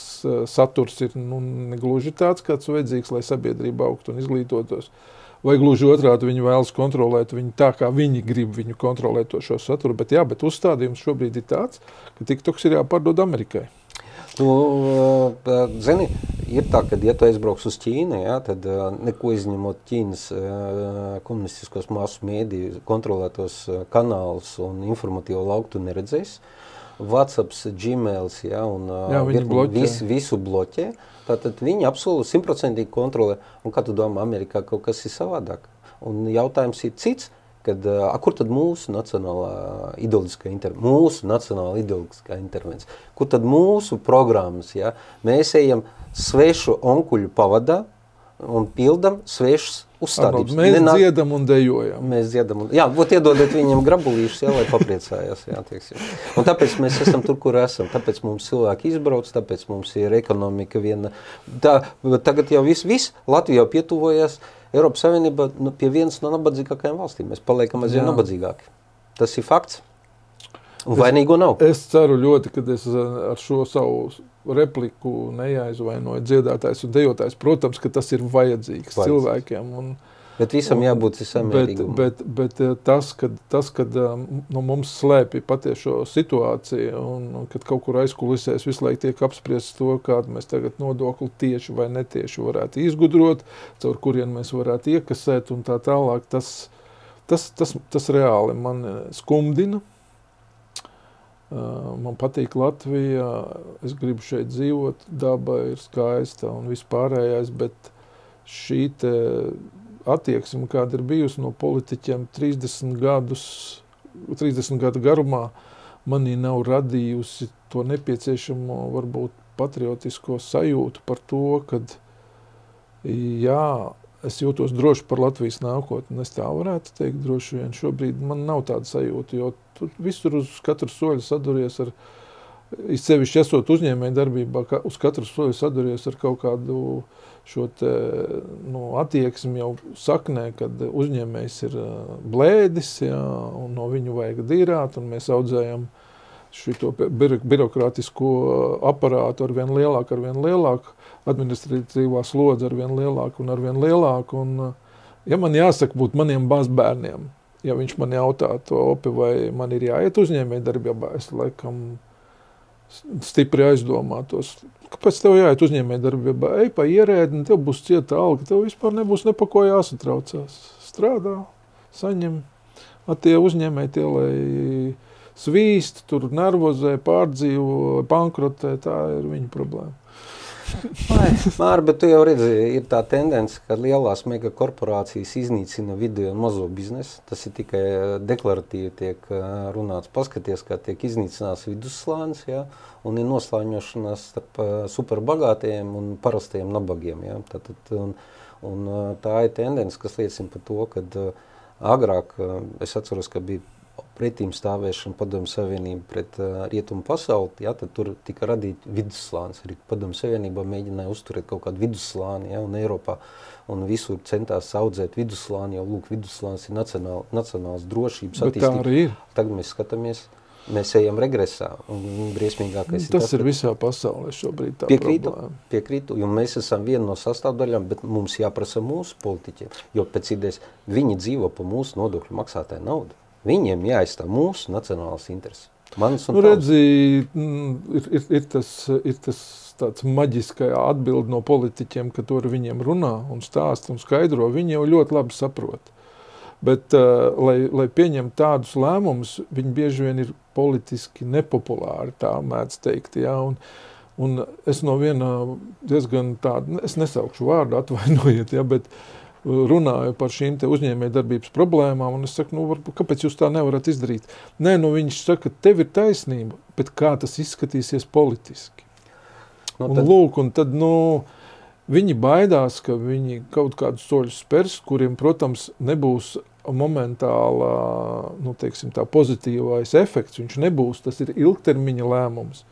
saturs ir negluži tāds, kāds vajadzīgs, lai sabiedrība augtu un izglītotos. Vai gluži otrādi viņi vēlas kontrolēt viņu tā, kā viņi grib viņu kontrolēt šo saturu. Bet uzstādījums šobrīd ir tāds, ka TikToks ir jāpārdod Amerikai. Zini, ir tā, ka ja tu aizbrauks uz Ķīnu, tad neko izņemot Ķīnas komunistiskos masu mēdīju kontrolētos kanālus un informatīvo lauku tu neredzēsi. WhatsApps, Gmails, visu bloķē. Tātad viņi absolūti 100% kontrolē. Un kā tu domā, Amerikā kaut kas ir savādāk? Un jautājums ir cits, kad kur tad mūsu nacionālā ideoloģiskā intervencija, kur tad mūsu programmas, ja? Mēs ejam svešu onkuļu pavadā un pildam svešus uzstādības. Mēs dziedam un dejojam. Mēs dziedam un, jā, iedodiet viņam grabulīšus, jā, lai papriecājās, jā, tieksim. Un tāpēc mēs esam tur, kur esam. Tāpēc mums cilvēki izbrauc, tāpēc mums ir ekonomika viena. Tagad jau viss Latvija jau pietuvojas Eiropas Savienība pie vienas no nabadzīgākajām valstīm. Mēs paliekam aizvien nabadzīgāki. Tas ir fakts. Un vainīgo nav. Es ceru ļoti, ka es ar šo savu repliku neaizvainoju dziedātājs un dejotājs. Protams, ka tas ir vajadzīgs cilvēkiem. Bet visam jābūt samērīgumam. Bet tas, kad no mums slēpj patiešo situāciju un kad kaut kur aizkulisēs visu laiku tiek apspriests to, kādu mēs tagad nodokli tieši vai netieši varētu izgudrot, caur kurien mēs varētu iekasēt un tā tālāk, tas reāli man skumdina. Man patīk Latvija, es gribu šeit dzīvot, daba ir skaista un vispārējais, bet šī te attieksme, kāda ir bijusi no politiķiem 30 gadu garumā, manī nav radījusi to nepieciešamo, varbūt, patriotisko sajūtu par to, kad, jā, es jūtos droši par Latvijas nākotni. Es tā varētu teikt droši vien. Šobrīd man nav tāda sajūta, jo tu visur uz katru soļu saduries ar, izsevišķi esot uzņēmēju darbībā, uz katru soļu saduries ar kaut kādu šo te, attieksmi jau saknē, kad uzņēmējs ir blēdis, jā, un no viņu vajag dīrāt, un mēs audzējam šito birokrātisko aparātu arvien lielāku, administratīvā slodze arvien lielāku. Un, ja man jāsaka būt maniem mazbērniem, ja viņš man jautātu, Opi, vai man ir jāiet uzņēmēju darbībā, es laikam stipri aizdomātos. Kāpēc tev jāiet uzņēmēju darbībā? Ej pa ierēdni, tev būs cieta alga, tev vispār nebūs ne pa ko jāsatraucās. Strādā, saņem, tie uzņēmēji tie, lai svīst, tur nervozē, pārdzīvo, bankrotē, tā ir viņa problēma. Māri, bet tu jau redzi, ir tā tendence, ka lielās megakorporācijas iznīcina video un mazo biznesu. Tas ir tikai deklaratīvi tiek runāts. Paskaties, kā tiek iznīcināts vidusslānis, ja, un ir noslāņošanās starp superbagātajiem un parastajiem nabagiem. Ja. Un tā ir tendence, kas liecina par to, ka agrāk, es atceros, ka bija pretīm stāvēšana Padomju Savienība pret rietumu pasauli, ja, tad tur tika radīt vidusslānis. Arī Padomju Savienībā mēģināja uzturēt kaut kādu vidusslāni, ja, un Eiropā, un visur centās audzēt vidusslāni, jo, lūk, vidusslānis ir nacionāls drošības attīstība. Bet tā arī ir. Tagad mēs skatāmies, mēs ejam regresā, un briesmīgākais ir tas ir visā pasaulē šobrīd tā problēma. Piekrītu, jo mēs esam viena no sastāvdaļām, bet mums jāprasa mūsu politiķiem, jo pēc idejas viņi dzīvo pa mūsu nodokļu maksātāju naudu. Viņiem jāizstāv mūsu nacionālās intereses. Redzi, ir tas tāds maģiskajā atbildi no politiķiem, ka to ar viņiem runā un stāst un skaidro, viņi jau ļoti labi saprot. Bet, lai pieņem tādus lēmumus, viņi bieži vien ir politiski nepopulāri, tā mēdz teikt, jā, un es no viena diezgan tāda, es nesaukšu vārdu, atvainojiet, jā, bet runāju par šīm te uzņēmēju darbības problēmām, un es saku, kāpēc jūs tā nevarat izdarīt? Nē, viņš saka, tev ir taisnība, bet kā tas izskatīsies politiski? Un tad, viņi baidās, ka viņi kaut kādus soļus spers, kuriem, protams, nebūs momentāla, teiksim tā, pozitīvais efekts, viņš nebūs, tas ir ilgtermiņa lēmums.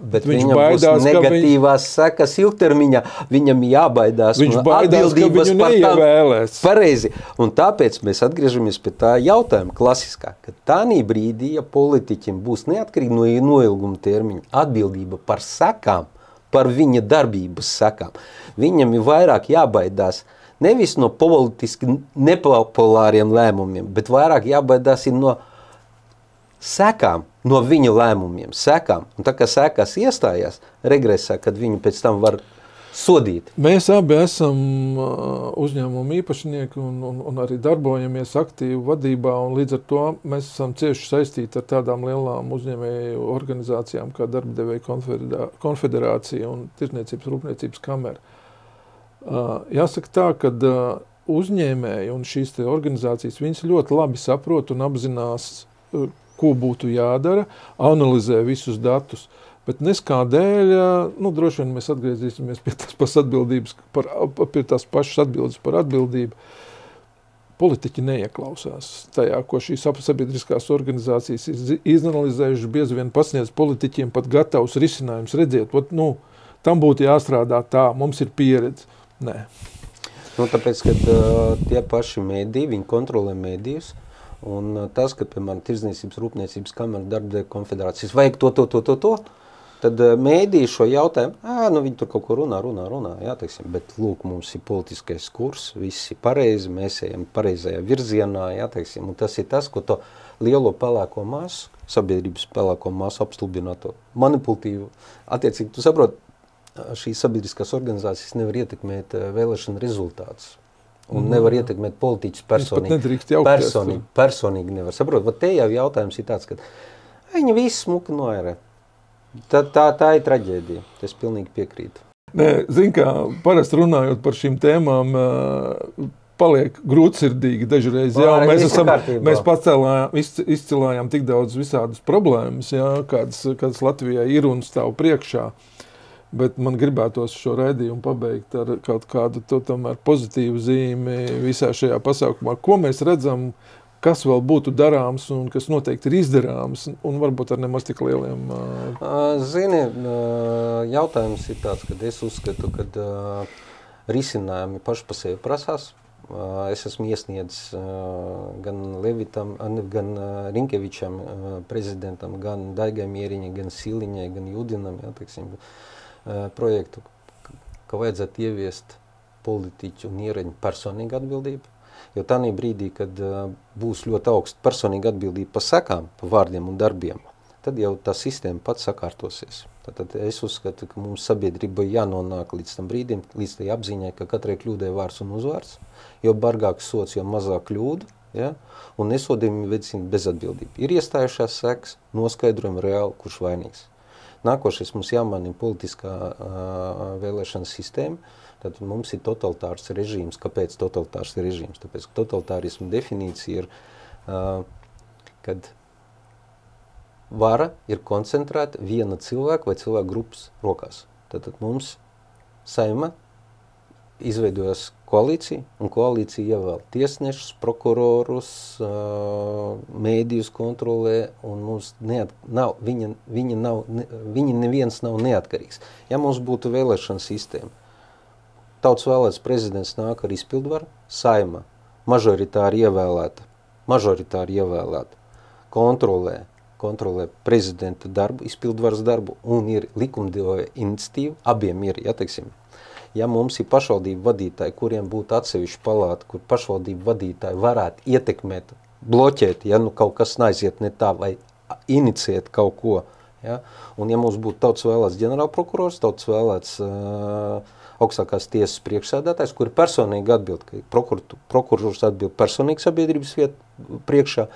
Bet viņam baidās, būs negatīvās sekas ilgtermiņā, viņam jābaidās no atbildības par tām. Pareizi. Un tāpēc mēs atgriežamies pie tā jautājuma klasiskā, ka tādā brīdī, ja politiķim būs neatkarīgi no noilguma termiņa atbildība par sekām, par viņa darbības sekām, viņam ir vairāk jābaidās nevis no politiski nepopulāriem lēmumiem, bet vairāk jābaidās ir no sekām, no viņa lēmumiem, sekām. Un tā kā sekās iestājās regresā, kad viņu pēc tam var sodīt. Mēs abi esam uzņēmumu īpašnieki un arī darbojamies aktīvi vadībā, un līdz ar to mēs esam cieši saistīti ar tādām lielām uzņēmēju organizācijām kā Darbdevēju konfederācija un Tirdzniecības rūpniecības kamera. Jāsaka tā, ka uzņēmēji un šīs te organizācijas, viņas ļoti labi saprot un apzinās, ko būtu jādara, analizē visus datus. Bet neskādēļ, droši vien mēs atgriezīsimies pie tās pašas atbildes par atbildību. Politiķi neieklausās tajā, ko šīs sabiedriskās organizācijas izanalizējuši, bieži vien pasniedz politiķiem pat gatavus risinājumus. Redziet, tam būtu jāstrādā tā, mums ir pieredze. Nē. Tāpēc, kad tie paši mēdī, viņi kontrolē mēdījus, un tas, ka, piemēram, Tirdzniecības rūpniecības kamera darbinieku konfederācijas vajag to, tad mēdī šo jautājumu, viņi tur kaut ko runā, jā, teiksim, bet lūk, mums ir politiskais kurs, viss ir pareizi, mēs ejam pareizajā virzienā, jā, teiksim, un tas ir tas, ko to lielo pelēko masu, sabiedrības pelēko masu apstulbināto manipulatīvu. Attiecīgi, tu saproti, šīs sabiedriskās organizācijas nevar ietekmēt vēlēšana rezultātus. Un nevar ietekmēt politiķus personīgi nevar. Saprot, te jau jautājums ir tāds, ka viņi visi smuki noērē. Tā ir traģēdija. Es pilnīgi piekrītu. Nē, zin kā, parasti runājot par šīm tēmām, paliek grūtsirdīgi dažreiz. Mēs izcilājām tik daudz visādas problēmas, kādas Latvijā ir un stāv priekšā. Bet man gribētos šo raidījumu pabeigt ar kaut kādu tomēr pozitīvu zīmi visā šajā pasākumā. Ko mēs redzam, kas vēl būtu darāms un kas noteikti ir izdarāms, un varbūt ar nemaz tik lieliem... Zini, jautājums ir tāds, kad es uzskatu, kad risinājumi paši pa sevi prasās. Es esmu iesniedzis gan Levitam, gan Rinkevičam, prezidentam, gan Daigai Mieriņai, gan Siliņai, gan Judinam, teiksim, projektu, ka vajadzētu ieviest politiķu un ierēģu personīgu atbildību. Jo tādā brīdī, kad būs ļoti augsta personīga atbildība par sekām, par vārdiem un darbiem, tad jau tā sistēma pats sakārtosies. Tad es uzskatu, ka mums sabiedrība jānonāk līdz tam brīdim, līdz tai apziņai, ka katrai kļūdai vārds un uzvārds, jo bargāks sots, jo mazāk kļūdu, ja? Un nesodījumi veicina bezatbildību. Ir iestājušās sekas, noskaidrojumi reāli, kurš vainīgs. Nākošais mums jāmaina politiskā vēlēšana sistēma. Tad mums ir totalitārs režīms. Kāpēc totalitārs režīms? Tāpēc, ka totalitārismu definīcija ir, kad vara ir koncentrēta viena cilvēka vai cilvēka grupas rokās. Tad mums Saeima izveidojas koalīcija, un koalīcija ievēl tiesnešus, prokurorus, mēdījus kontrolē, un mums viņi neviens nav neatkarīgs. Ja mums būtu vēlēšana sistēma, tautas vēlēts prezidents nāk ar izpildvaru, Saeima mažoritāri ievēlēta, kontrolē prezidenta darbu, izpildvaras darbu, un ir likumdevēja iniciatīva, abiem ir, teiksim. Ja mums ir pašvaldību vadītāji, kuriem būtu atsevišķa palāta, kur pašvaldību vadītāji varētu ietekmēt, bloķēt, kaut kas naiziet ne tā, vai iniciēt kaut ko. Ja? Un ja mums būtu tautas vēlēts ģenerālprokurors, tautas vēlēts augstākās tiesas priekšsēdētājs, kuri personīgi atbild, ka prokurors atbild personīgi sabiedrības priekšā,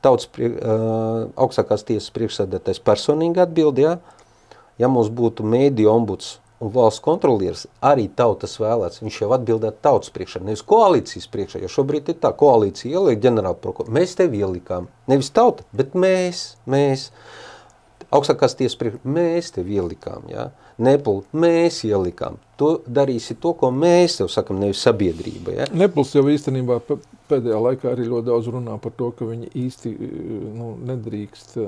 augstākās tiesas priekšsēdētājs personīgi atbild, ja mums būtu mēdīju ombuds un valsts kontrolieris, arī tautas vēlēts, viņš jau atbildētu tautas priekšā, nevis koalīcijas priekšā, jo šobrīd ir tā, koalīcija ieliek ģenerālprokuroru, mēs tevi ielikām, nevis tauta, bet mēs, augstākās tiesas priekšā, mēs tevi ielikām, Nepl, mēs ielikām, tu darīsi to, ko mēs tev sakam, nevis sabiedrība, Nepls jau īstenībā pēdējā laikā arī ļoti daudz runā par to, ka viņi īsti nedrīkst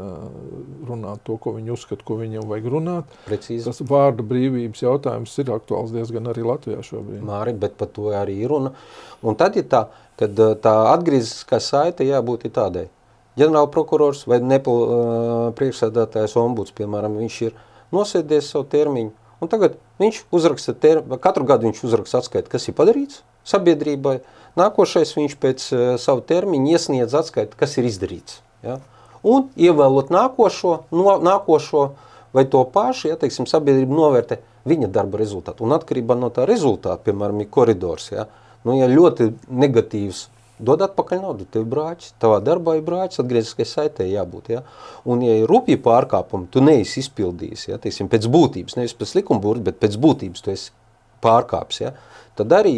runāt to, ko viņi uzskata, ko viņiem vajag runāt. Precīzi. Tas vārda brīvības jautājums ir aktuāls diezgan arī Latvijā šobrīd. Māri, bet par to arī runa. Un tad ir tā, kad tā atgrieziskā saite jābūt ir tādai. Ģenerālprokurors vai Nepl priekšsēdētājs ombuds, piemēram, viņš ir nosēdies savu termiņu, un tagad viņš uzraksta katru gadu viņš uzraksta atskaiti, kas ir padarīts sabiedrībai. Nākošais viņš pēc savu termiņu iesniedz atskaiti, kas ir izdarīts. Ja? Un ievēlot nākošo vai to pašu, teiksim, sabiedrība novērtē viņa darba rezultātu. Un atkarībā no tā rezultāta, piemēram, ir koridors, ja ļoti negatīvs, dod atpakaļ naudu, tev brāķis, tavā darbā ir brāķis, atgrieziskai saitē jābūt, Un, ja ir rupji pārkāpumi, tu neesi izpildījis, teiksim, pēc būtības, nevis pēc likumbūrta, bet pēc būtības tu esi pārkāps, ja, tad arī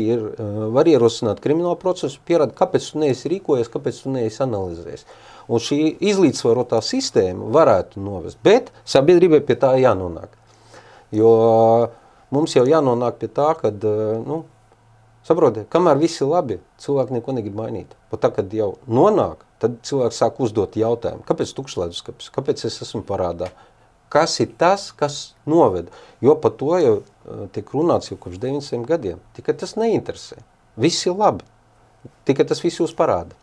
var ierosināt kriminālu procesu, pierāda, kāpēc tu neesi rīkojies, kāpēc tu neesi analizējis. Un šī izlīdzsvarotā sistēma varētu novest, bet sabiedrībai pie tā jānonāk. Jo mums jau jānonāk pie tā, kad, saprotiet, kamēr viss ir labi, cilvēki neko negrib mainīt. Pat tā, kad jau nonāk, tad cilvēks sāk uzdot jautājumu, kāpēc tukšleduskapis, kāpēc es esmu parādā, kas ir tas, kas noveda. Jo par to jau tiek runāts jau kopš 900 gadiem. Tikai tas neinteresē. Viss ir labi. Tikai tas viss jūs parāda.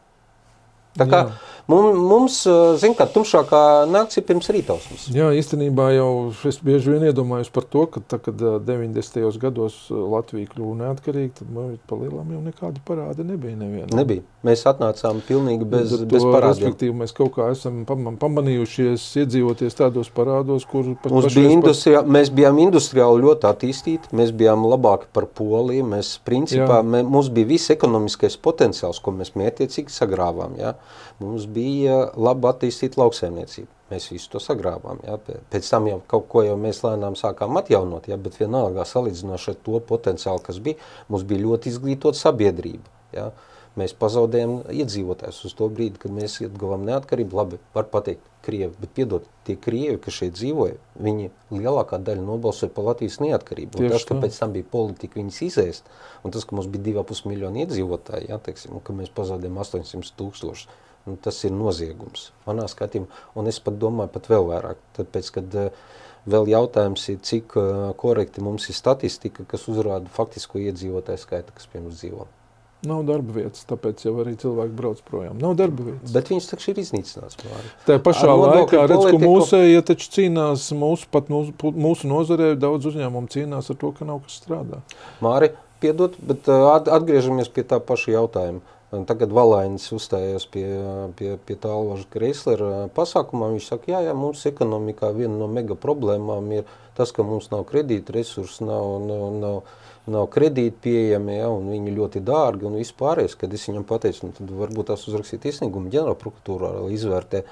Tā kā mums, zin kā, tumšākā nakts ir pirms rītausmas. Jā, īstenībā jau es bieži vien iedomājos par to, ka tā, kad 90. gados Latvija kļuva neatkarīga, tad pa lielām jau nekāda parāda nebija neviena. Nebija. Mēs atnācām pilnīgi bez parādiem. Respektīvi, mēs kaut kā esam pamanījušies iedzīvoties tādos parādos, kur... Mēs bijām industriāli ļoti attīstīti, mēs bijām labāki par Poliju, mēs principā, mums bija viss ekonomiskais potenciāls, ko mēs mērķiecīgi sagrāvām, jā. Mums bija labi attīstīta lauksaimniecība. Mēs visu to sagrāvām. Ja? Pēc tam jau kaut ko jau mēs lēnām sākām atjaunot, ja? Bet vienalga salīdzinoši ar to potenciālu, kas bija, mums bija ļoti izglītota sabiedrība. Ja? Mēs pazaudējām iedzīvotājus uz to brīdi, kad mēs atguvām neatkarību. Labi, var pateikt Krievi, bet piedod, tie Krievi, kas šeit dzīvoja, viņi lielākā daļa nobalsoja par Latvijas neatkarību. Un tas, ka pēc tam bija politika viņas izēst, un tas, ka mums bija 2,5 miljoni iedzīvotāji, ja, teiksim, un ka mēs pazaudējām 800 000, tas ir noziegums manā skatījumā, un es pat domāju pat vēl vairāk, tāpēc, kad vēl jautājums ir, cik korekti mums ir statistika, kas uzrāda faktisko iedzīvotāju skaita, kas pie mums dzīvo. Nav darba vietas, tāpēc jau arī cilvēki brauc projām. Nav darba vietas. Bet viņš taču ir iznīcināts. Tā pašā laikā redz, ka mūsējie taču cīnās, mūsu nozarē daudz uzņēmumu cīnās ar to, ka nav kas strādā. Māri, piedod, bet atgriežamies pie tā paša jautājuma. Tagad Valainis uzstājās pie tā Alvaža Kreislera pasākumā. Viņš saka, jā, mums ekonomikā viena no mega problēmām ir tas, ka mums nav kredīta resursi, nav kredīti pieejami, ja, un viņi ļoti dārgi un vispārējais. Kad es viņam pateicu, tad varbūt tās uzrakstīt iesniegumu ģenerālprokuratūrā, lai izvērtē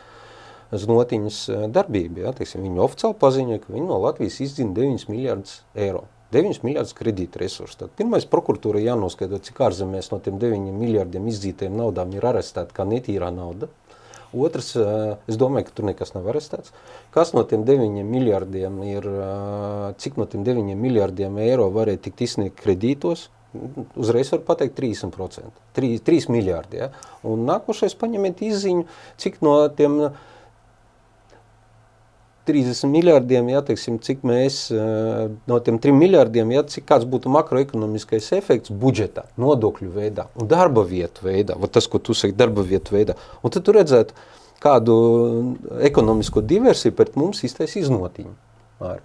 Znotiņas darbību. Ja, teiksim, viņi oficiāli paziņoja, ka viņi no Latvijas izdzina 9 miljardus eiro. 9 miljardus kredīta resursu. Tad pirmais prokuratūra jānoskaidro, cik ārzemēs no tiem 9 miljardiem izdzītajiem naudām ir arestēta kā netīrā nauda. Otrs, es domāju, ka tur nekas nav arestēts. Kas no tiem 9 miljardiem ir, cik no tiem 9 miljardiem eiro varēja tikt izsniegt kredītos? Uzreiz var pateikt 30%. 3 miljardi, ja? Un nākošais paņemiet izziņu, cik no tiem 30 miljardiem, ja, teiksim, cik mēs no tiem 3 miljardiem, ja, cik kāds būtu makroekonomiskais efekts budžetā, nodokļu veidā un darba vietu veidā, tas, ko tu saki, darba vietu veidā. Un tad tu redzētu, kādu ekonomisko diversiju pret mums iztaisa Znotiņa.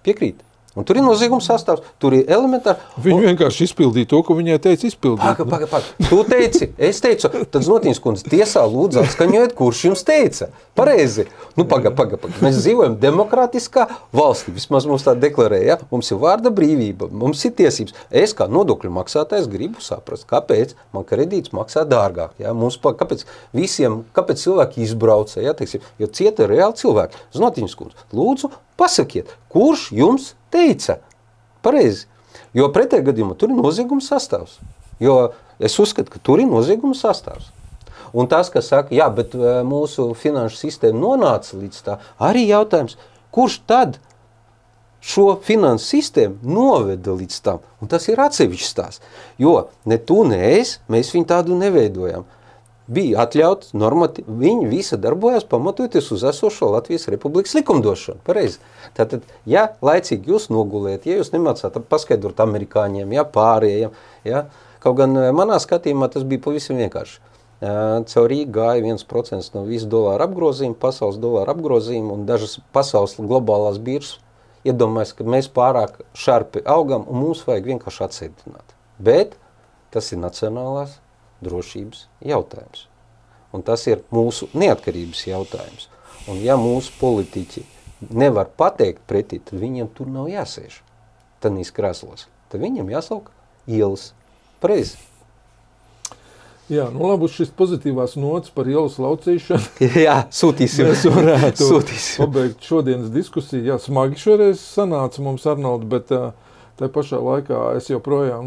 Piekrīt? Un tur ir noziegums sastāvs, tur ir elementāri. Viņi vienkārši izpildīja to, ko viņai teica izpildīt. Paga. Tu teici, es teicu, tad Znotiņas kundze tiesā lūdzu atskaņojiet, kurš jums teica. Pareizi. Paga. Mēs dzīvojam demokrātiskā valstī. Vismaz mums tā deklarēja, ja? Mums ir vārda brīvība, mums ir tiesības. Es kā nodokļu maksātājs gribu saprast, kāpēc man kredīts maksā dārgāk. Ja? Kāpēc cilvēki izbrauca, ja? Teiksim, jo cieta reāli cilvēki. Znotiņas kundze, lūdzu, pasakiet, kurš jums teica? Pareizi. Jo pretējā gadījumā tur ir nozieguma sastāvs. Jo es uzskatu, ka tur ir nozieguma sastāvs. Un tas, kas saka, jā, bet mūsu finanšu sistēma nonāca līdz tā, arī jautājums, kurš tad šo finansu sistēmu noveda līdz tam? Un tas ir atsevišķs tās. Jo ne tu, ne es, mēs viņu tādu neveidojam. Bija atļauts normatīvi, viņi visi darbojās pamatoties uz esošo Latvijas Republikas likumdošanu. Pareizi. Tātad, ja laicīgi jūs nogulēt, ja jūs nemācāt paskaidrot amerikāņiem, ja pārējiem, ja, kaut gan manā skatījumā tas bija pavisam vienkārši. Caur Rīgu gāja 1% no visu dolāru apgrozījuma, pasaules dolāru apgrozījuma un dažas pasaules globālās biržas iedomājas, ka mēs pārāk šarpi augam un mums vajag vienkārši atsēdināt. Bet tas ir nacionālās drošības jautājums. Un tas ir mūsu neatkarības jautājums. Un ja mūsu politiķi nevar pateikt pretī, tad viņiem tur nav jāsēž. Tanīs krēslos. Tad viņiem jāsauk ielas. Pareizi. Jā, labi, uz šis pozitīvās nots par ielas laucīšanu. Jā, sūtīsim. Mēs varētu pabeigt šodienas diskusiju. Jā, smagi šoreiz sanāca mums, Arnold, bet Tā pašā laikā es joprojām,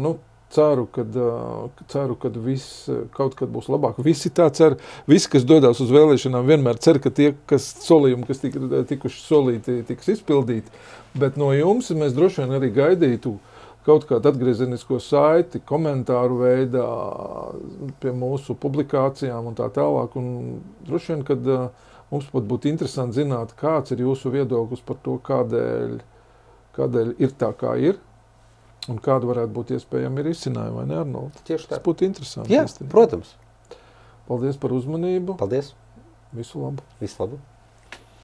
ceru, kad viss kaut kad būs labāk. Visi tā cer, visi, kas dodās uz vēlēšanām, vienmēr cer, ka tie, kas solījumi, kas tikuši solīti, tiks izpildīti. Bet no jums mēs droši vien arī gaidītu kaut kādu atgriezenisko saiti, komentāru veidā pie mūsu publikācijām un tā tālāk. Un droši vien, kad mums pat būtu interesanti zināt, kāds ir jūsu viedoklis par to, kādēļ ir tā, kā ir. Un kāda varētu būt iespējami risinājumi, vai ne, Arnold? Tieši tā. Tas būtu interesanti. Jā, protams. Paldies par uzmanību. Paldies. Visu labu. Visu labu.